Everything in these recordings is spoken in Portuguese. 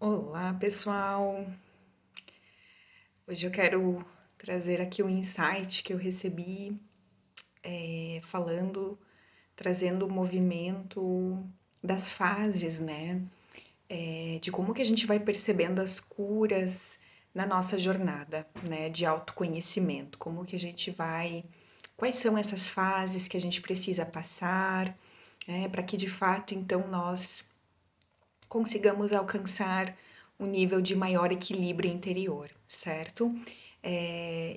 Olá, pessoal! Hoje eu quero trazer aqui um insight que eu recebi falando, trazendo o movimento das fases, né? De como que a gente vai percebendo as curas na nossa jornada, né? De autoconhecimento, como que a gente vai, quais são essas fases que a gente precisa passar, para que de fato então nós consigamos alcançar um nível de maior equilíbrio interior, certo?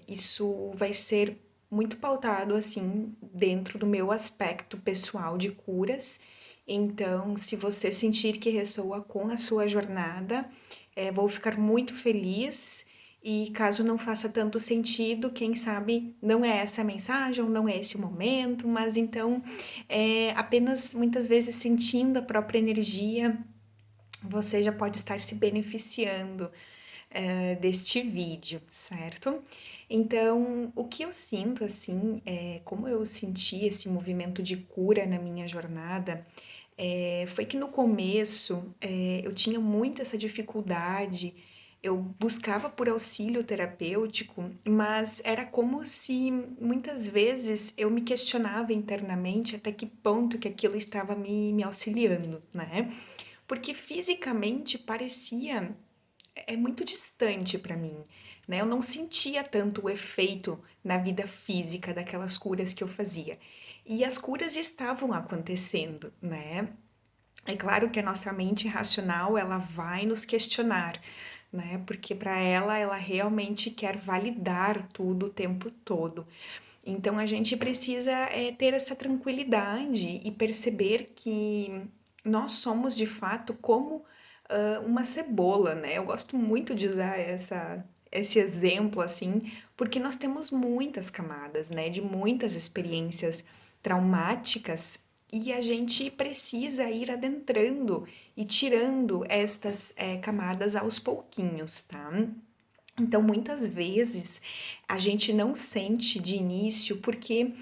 Isso vai ser muito pautado assim dentro do meu aspecto pessoal de curas. Então, se você sentir que ressoa com a sua jornada, vou ficar muito feliz. E caso não faça tanto sentido, quem sabe não é essa a mensagem, ou não é esse o momento, mas então apenas muitas vezes sentindo a própria energia você já pode estar se beneficiando deste vídeo, certo? Então, o que eu sinto, assim, como eu senti esse movimento de cura na minha jornada, foi que no começo eu tinha muito essa dificuldade, eu buscava por auxílio terapêutico, mas era como se muitas vezes eu me questionava internamente até que ponto que aquilo estava me auxiliando, né? Porque fisicamente parecia muito distante para mim, né? Eu não sentia tanto o efeito na vida física daquelas curas que eu fazia. E as curas estavam acontecendo, né? É claro que a nossa mente racional, ela vai nos questionar, né? Porque para ela realmente quer validar tudo o tempo todo. Então a gente precisa ter essa tranquilidade e perceber que nós somos de fato como uma cebola, né? Eu gosto muito de usar esse exemplo assim, porque nós temos muitas camadas, né? De muitas experiências traumáticas e a gente precisa ir adentrando e tirando estas camadas aos pouquinhos, tá? Então, muitas vezes a gente não sente de início porque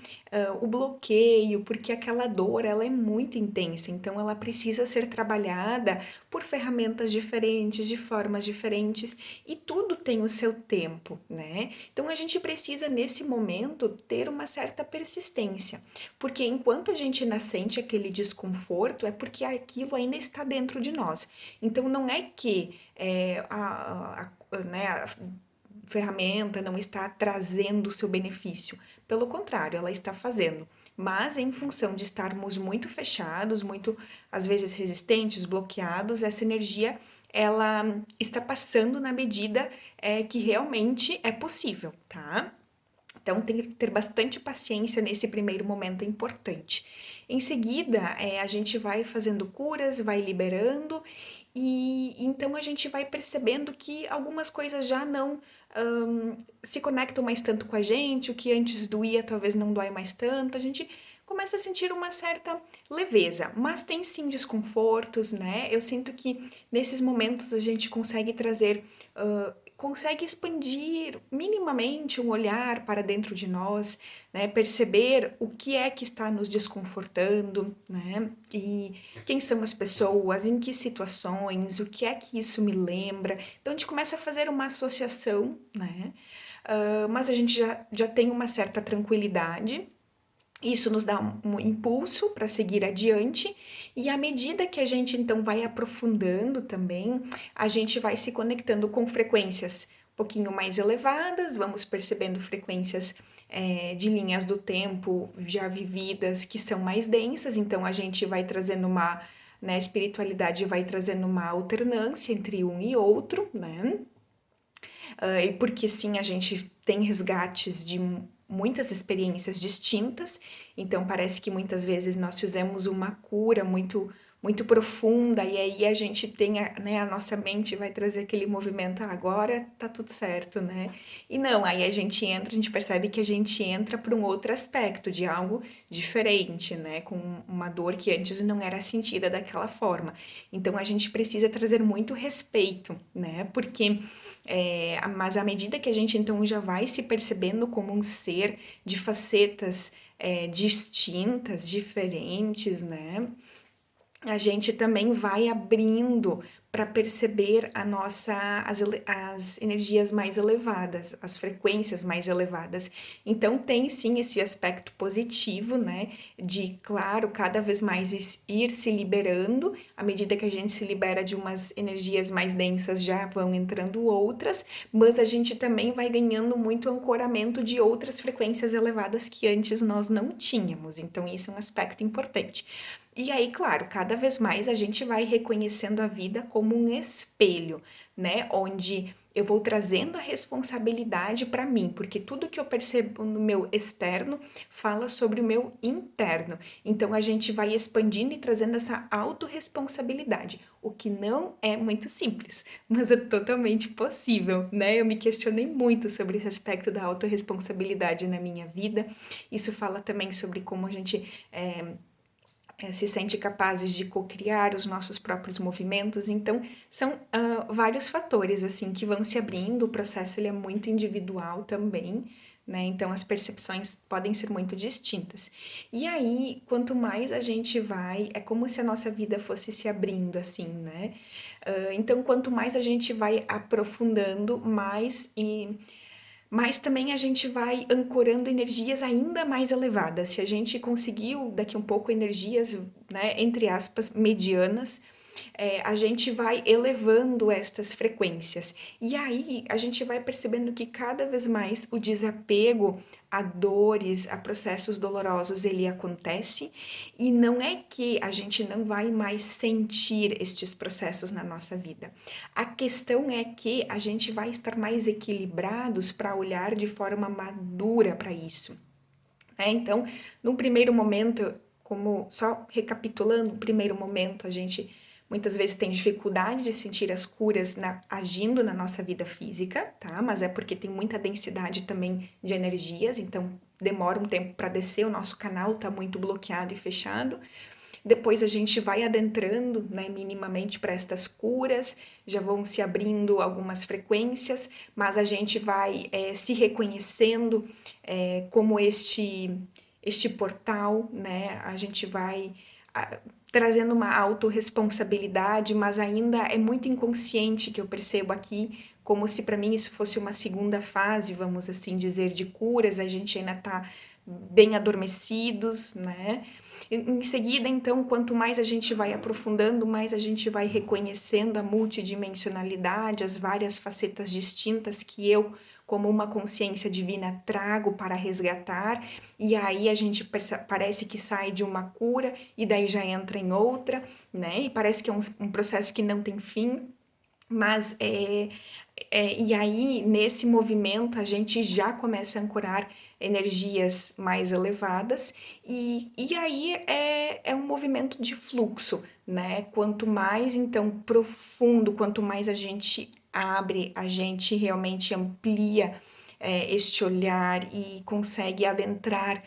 o bloqueio, porque aquela dor ela é muito intensa, então ela precisa ser trabalhada por ferramentas diferentes, de formas diferentes e tudo tem o seu tempo, né? Então a gente precisa nesse momento ter uma certa persistência, porque enquanto a gente ainda sente aquele desconforto é porque aquilo ainda está dentro de nós. Então não é que né, a ferramenta não está trazendo o seu benefício. Pelo contrário, ela está fazendo. Mas em função de estarmos muito fechados, muito às vezes resistentes, bloqueados, essa energia ela está passando na medida que realmente é possível, tá? Então, tem que ter bastante paciência nesse primeiro momento é importante. Em seguida, a gente vai fazendo curas, vai liberando, e então a gente vai percebendo que algumas coisas já não se conectam mais tanto com a gente, o que antes doía talvez não dói mais tanto, a gente começa a sentir uma certa leveza, mas tem sim desconfortos, né? Eu sinto que nesses momentos a gente consegue trazer consegue expandir minimamente um olhar para dentro de nós, né? Perceber o que é que está nos desconfortando, né? E quem são as pessoas, em que situações, o que é que isso me lembra. Então a gente começa a fazer uma associação, né? Mas a gente já tem uma certa tranquilidade. Isso nos dá um impulso para seguir adiante, e à medida que a gente então vai aprofundando também, a gente vai se conectando com frequências um pouquinho mais elevadas, vamos percebendo frequências de linhas do tempo já vividas que são mais densas, então a gente vai trazendo uma, né, a espiritualidade vai trazendo uma alternância entre um e outro, né? E porque sim, a gente tem resgates de muitas experiências distintas, então parece que muitas vezes nós fizemos uma cura muito profunda e aí a gente tem né, a nossa mente vai trazer aquele movimento, agora tá tudo certo, né? E não, aí a gente percebe que a gente entra para um outro aspecto de algo diferente, né? Com uma dor que antes não era sentida daquela forma. Então a gente precisa trazer muito respeito, né? Porque mas à medida que a gente então já vai se percebendo como um ser de facetas distintas, diferentes, né? a gente também vai abrindo para perceber as energias mais elevadas, as frequências mais elevadas. Então tem sim esse aspecto positivo, né? De, claro, cada vez mais ir se liberando, à medida que a gente se libera de umas energias mais densas, já vão entrando outras, mas a gente também vai ganhando muito ancoramento de outras frequências elevadas que antes nós não tínhamos. Então, isso é um aspecto importante. E aí, claro, cada vez mais a gente vai reconhecendo a vida como um espelho, né? Onde eu vou trazendo a responsabilidade para mim, porque tudo que eu percebo no meu externo fala sobre o meu interno. Então a gente vai expandindo e trazendo essa autorresponsabilidade, o que não é muito simples, mas é totalmente possível, né? Eu me questionei muito sobre esse aspecto da autorresponsabilidade na minha vida. Isso fala também sobre como a gente se sente capazes de co-criar os nossos próprios movimentos. Então, são vários fatores assim que vão se abrindo. O processo ele é muito individual também, né? Então, as percepções podem ser muito distintas. E aí, quanto mais a gente vai, é como se a nossa vida fosse se abrindo, assim, né? Então, quanto mais a gente vai aprofundando, mas também a gente vai ancorando energias ainda mais elevadas. Se a gente conseguiu daqui um pouco energias, né, entre aspas, medianas, a gente vai elevando estas frequências. E aí a gente vai percebendo que cada vez mais o desapego a dores, a processos dolorosos, ele acontece, e não é que a gente não vai mais sentir estes processos na nossa vida. A questão é que a gente vai estar mais equilibrados para olhar de forma madura para isso, né? Então, no primeiro momento, como só recapitulando, no primeiro momento a gente muitas vezes tem dificuldade de sentir as curas agindo na nossa vida física, tá? Mas é porque tem muita densidade também de energias, então demora um tempo para descer, o nosso canal tá muito bloqueado e fechado. Depois a gente vai adentrando, né, minimamente para estas curas, já vão se abrindo algumas frequências, mas a gente vai se reconhecendo como este portal, né? A gente vai trazendo uma autorresponsabilidade, mas ainda é muito inconsciente que eu percebo aqui, como se para mim isso fosse uma segunda fase, vamos assim dizer, de curas, a gente ainda está bem adormecidos, né? Em seguida, então, quanto mais a gente vai aprofundando, mais a gente vai reconhecendo a multidimensionalidade, as várias facetas distintas que eu, como uma consciência divina, trago para resgatar, e aí a gente parece que sai de uma cura e daí já entra em outra, né? E parece que é um processo que não tem fim, mas e aí, nesse movimento, a gente já começa a ancorar energias mais elevadas, e aí é um movimento de fluxo, né? Quanto mais, então, profundo, quanto mais a gente abre, a gente realmente amplia este olhar e consegue adentrar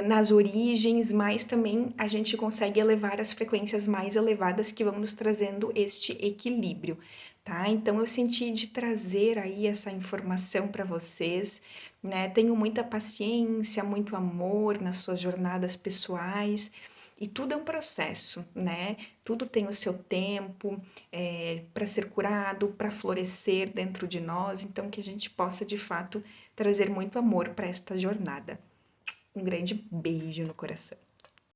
nas origens, mas também a gente consegue elevar as frequências mais elevadas que vão nos trazendo este equilíbrio, tá? Então eu senti de trazer aí essa informação para vocês, né? Tenham muita paciência, muito amor nas suas jornadas pessoais. E tudo é um processo, né? Tudo tem o seu tempo para ser curado, para florescer dentro de nós, então que a gente possa de fato trazer muito amor para esta jornada. Um grande beijo no coração.